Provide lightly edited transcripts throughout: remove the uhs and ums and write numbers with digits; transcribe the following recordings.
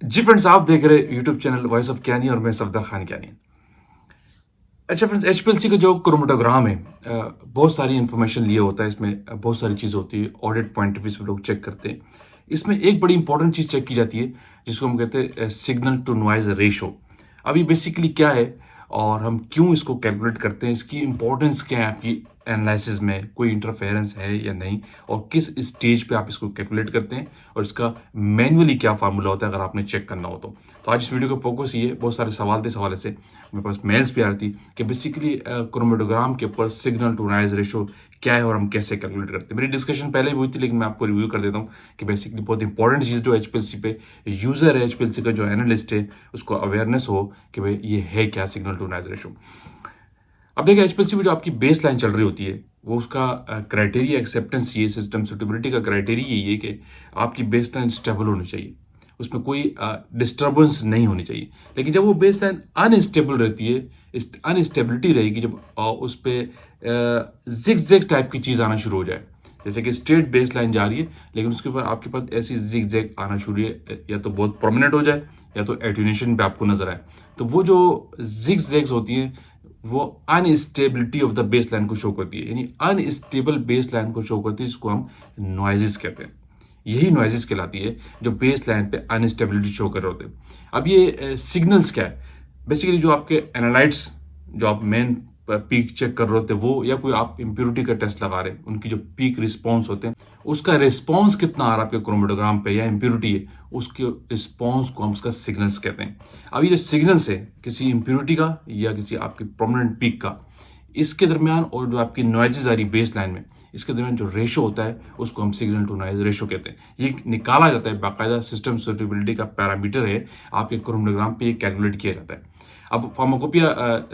जी friends, आप देख रहे हैं यूट्यूब चैनल वॉइस ऑफ ज्ञानी और मैं सफदर खान ज्ञानी। अच्छा फ्रेंड्स, एचपीएलसी का जो क्रोमेटोग्राम है, बहुत सारी इन्फॉर्मेशन लिए होता है। इसमें बहुत सारी चीज़ होती है, ऑडिट पॉइंट ऑफ व्यू से लोग चेक करते हैं। इसमें एक बड़ी इंपॉर्टेंट चीज़ चेक की जाती है जिसको हम कहते हैं सिग्नल टू नॉइज रेशो। अब ये बेसिकली क्या है और हम क्यों इसको कैलकुलेट करते हैं, इसकी इंपॉर्टेंस क्या है आपकी एनालिसिस में, कोई इंटरफेरेंस है या नहीं, और किस स्टेज पे आप इसको कैलकुलेट करते हैं, और इसका मैन्युअली क्या फार्मूला होता है अगर आपने चेक करना हो तो आज इस वीडियो का फोकस ये, बहुत सारे सवाल थे, इस हवाले से मेरे पास मेल्स भी आ रही थी कि बेसिकली क्रोमेटोग्राम के ऊपर सिग्नल टू नॉइज रेशो क्या है और हम कैसे कैलकुलेट करते हैं। मेरी डिस्कशन पहले भी हुई थी, लेकिन मैं आपको रिव्यू कर देता हूँ कि बेसिकली बहुत इंपॉर्टेंट चीज़ जो एचपीएलसी पे यूजर है, एचपीएलसी का जो एनालिस्ट है, उसको अवेयरनेस हो कि भाई ये है क्या सिग्नल टू नॉइज रेशो। अब देखिए, एचपीएलसी में जो आपकी बेस लाइन चल रही होती है वो उसका क्राइटेरिया एक्सेप्टेंस, ये सिस्टम सुटेबिलिटी का क्राइटेरिया ये है कि आपकी बेस लाइन स्टेबल होनी चाहिए, उसमें कोई डिस्टर्बेंस नहीं होनी चाहिए। लेकिन जब वो बेस लाइन अनस्टेबल रहती है, अनस्टेबिलिटी रहेगी, जब उस पर जिग जैग टाइप की चीज़ आना शुरू हो जाए, जैसे कि स्ट्रेट बेस लाइन जा रही है लेकिन उसके ऊपर आपके पास ऐसी जिग जैग आना शुरू है, या तो बहुत प्रोमिनेंट हो जाए या तो एट्यूनेशन पे आपको नजर आए, तो वो जो जिग जैग्स होती हैं वो instability of the base line को शो करती है, यानी अनस्टेबल बेस लाइन को शो करती है, जिसको हम नॉइजेस कहते हैं। यही नॉइजेस कहलाती है जो बेस लाइन पे अनस्टेबिलिटी शो कर रहे होते हैं। अब ये सिग्नल्स क्या है, बेसिकली जो आपके एनालाइट्स, जो आप मेन पीक चेक कर रहे होते हैं वो, या कोई आप इम्प्योरिटी का टेस्ट लगा रहे हैं, उनकी जो पीक रिस्पॉन्स होते हैं, उसका रिस्पॉन्स कितना आ रहा है आपके क्रोमेटोग्राम पे, या इम्प्योरिटी है, उसके रिस्पॉन्स को हम उसका सिग्नल्स कहते हैं। अब ये जो सिग्नल्स है किसी इम्प्योरिटी का या किसी आपकी प्रोमिनेंट पीक का, इसके दरमियान और जो आपकी नॉइजेज आ रही बेस लाइन में, इसके दरमियान जो रेशो होता है उसको हम सिग्नल टू नॉइज रेशो कहते हैं। ये निकाला जाता है, बाकायदा सिस्टम सुटेबिलिटी का पैरामीटर है, आपके क्रोमेटोग्राम पे ये कैलकुलेट किया जाता है। अब फार्माकोपिया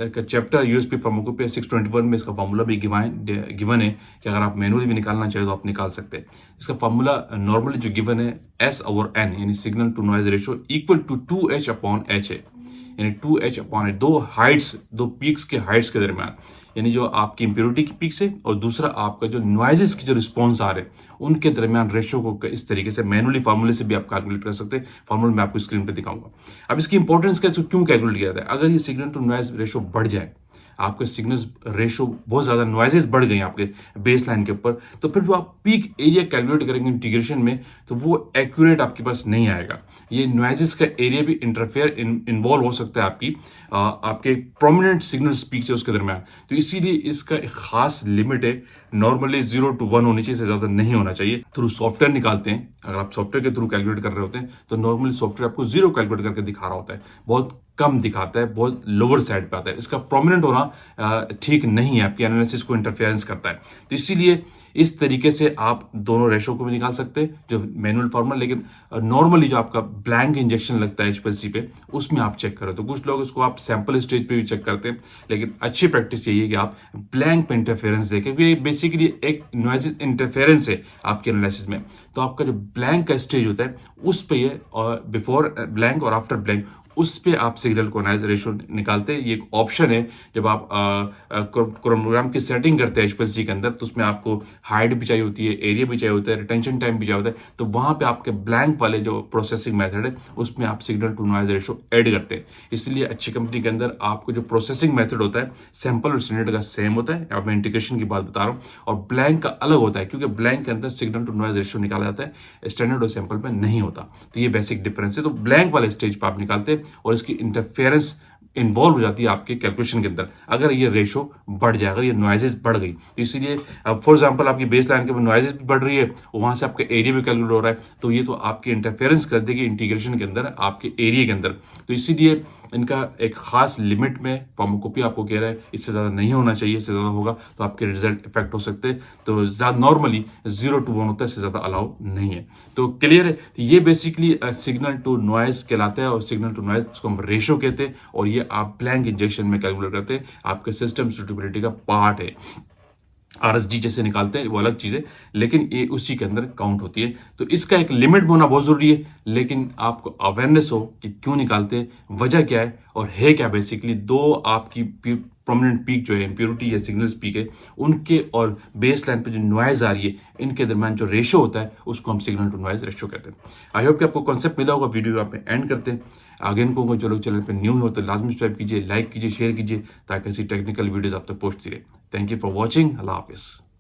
का चैप्टर यूएसपी फार्माकोपिया 621 में इसका फार्मूला भी गिवन है कि अगर आप मैनुअली भी निकालना चाहे तो आप निकाल सकते हैं। इसका फार्मूला नॉर्मली जो गिवन है एस ओवर एन, यानी signal to noise ratio equal to 2h upon H है, यानी 2h अपॉन एच, दो हाइट्स, दो पीक्स के हाइट्स के दरमियान, यानी जो आपकी इंप्योरिटी की पीक से और दूसरा आपका जो नॉइजेस की जो रिस्पॉन्स आ रहे हैं उनके दरमियान रेशो को इस तरीके से मैनुअली फार्मूले से भी आप कैलकुलेट कर सकते हैं। फार्मूला मैं आपको स्क्रीन पे दिखाऊंगा। अब इसकी इंपॉर्टेंस क्या है, क्यों कैलकुलेट किया जाता है। अगर ये सिग्नल टू नॉइज रेशो बढ़ जाए, आपके सिग्नल्स रेशो बहुत ज्यादा, नॉइजेस बढ़ गई आपके बेस लाइन के ऊपर, तो फिर जो आप पीक एरिया कैलकुलेट करेंगे इंटीग्रेशन में, तो वो एक्यूरेट आपके पास नहीं आएगा। ये नॉइजेस का एरिया भी इंटरफेयर इन्वॉल्व हो सकता है आपके प्रोमिनेंट सिग्नल स्पीक से उसके दरमियान। तो इसीलिए इसका एक खास लिमिट है, नॉर्मली 0 to 1 होनी चाहिए, इससे ज्यादा नहीं होना चाहिए। थ्रू सॉफ्टवेयर निकालते हैं, अगर आप सॉफ्टवेयर के थ्रू कैलकुलेट कर रहे होते हैं तो नॉर्मली सॉफ्टवेयर आपको 0 कैलकुलेट करके दिखा रहा होता है, बहुत कम दिखाता है, बहुत लोअर साइड पे आता है। इसका प्रोमिनेंट होना ठीक नहीं है, आपकी एनालिसिस को इंटरफेरेंस करता है। तो इसीलिए इस तरीके से आप दोनों रेशो को भी निकाल सकते हैं, जो मैनुअल फॉर्मूला। लेकिन नॉर्मली जो आपका ब्लैंक इंजेक्शन लगता है एचपीएलसी पे, उसमें आप चेक करो, तो कुछ लोग इसको आप सैंपल स्टेज पे भी चेक करते हैं, लेकिन अच्छी प्रैक्टिस यही है कि आप ब्लैंक पे इंटरफेरेंस देखें, क्योंकि ये बेसिकली एक नॉइज इंटरफेरेंस है आपके एनालिसिस में। तो आपका जो ब्लैंक का स्टेज होता है उस पे ये, और बिफोर ब्लैंक और आफ्टर ब्लैंक, उस पे आप सिग्नल को नॉइज रेशो निकालते हैं। ये एक ऑप्शन है जब आप क्रोमोग्राम की सेटिंग करते हैं एचपीएलसी के अंदर, तो उसमें आपको हाइट भी चाहिए होती है, एरिया भी चाहिए होता है, रिटेंशन टाइम भी चाहिए होता है, तो वहां पे आपके ब्लैंक वाले जो प्रोसेसिंग मेथड है उसमें आप signal to noise ratio add करते हैं। इसलिए अच्छी कंपनी के अंदर आपको जो प्रोसेसिंग मेथड होता है सैंपल और स्टैंडर्ड का सेम होता है, अब मैं इंटीग्रेशन की बात बता रहा हूँ, और ब्लैंक का अलग होता है, क्योंकि ब्लैंक के अंदर सिग्नल टू नॉइज रेशो निकाला जाता है, स्टैंडर्ड और सैंपल में नहीं होता। तो ये बेसिक डिफरेंस है। तो ब्लैंक वाले स्टेज पर आप निकालते हैं और इसकी इंटरफेरेंस इन्वॉल्व हो जाती है आपके कैलकुलेशन के अंदर, अगर ये रेशो बढ़ जाए, अगर ये नॉइजेस बढ़ गई। तो इसीलिए फॉर एग्जांपल आपकी बेस लाइन के ऊपर नॉइजेस भी बढ़ रही है, वहां से आपका एरिया भी कैलकुलेट हो रहा है, तो ये तो आपकी इंटरफेरेंस कर देगी इंटीग्रेशन के अंदर, आपके एरिया के अंदर। तो इसीलिए इनका एक खास लिमिट में फार्माकोपिया आपको कह रहा है इससे ज्यादा नहीं होना चाहिए, इससे ज्यादा होगा तो आपके रिजल्ट इफेक्ट हो सकते हैं। तो ज्यादा नॉर्मली 0 to 1 होता है, इससे ज्यादा अलाउ नहीं है। तो क्लियर है, तो ये बेसिकली सिग्नल टू नॉइज कहलाता है, और सिग्नल टू नॉइज उसको हम रेशो कहते हैं, और ये आप ब्लैंक इंजेक्शन में कैलकुलेट करते हैं, आपके सिस्टम सुटेबिलिटी का पार्ट है। आरएसडी जैसे निकालते हैं वो अलग चीज है, लेकिन ये उसी के अंदर काउंट होती है। तो इसका एक लिमिट होना बहुत जरूरी है, लेकिन आपको अवेयरनेस हो कि क्यों निकालते हैं, वजह क्या है और है क्या। बेसिकली दो आपकी प्रोमिनेंट पीक जो है, इम्प्योरिटी या सिग्नल्स पीक है, उनके और बेस लाइन पे जो नॉइज़ आ रही है, इनके दरमियान जो रेशो होता है उसको हम सिग्नल टू नॉइज़ रेशो कहते हैं। आई होप कि आपको कॉन्सेप्ट मिला होगा। वीडियो आप एंड करते हैं। आगे इनको जो लोग चैनल पर न्यू हो तो लाजमी सब्सक्राइब कीजिए, लाइक कीजिए, शेयर कीजिए, ताकि ऐसी टेक्निकल वीडियोज़ आप तक पहुँचती रहे। Thank you for watching. अल्लाह हाफिज़।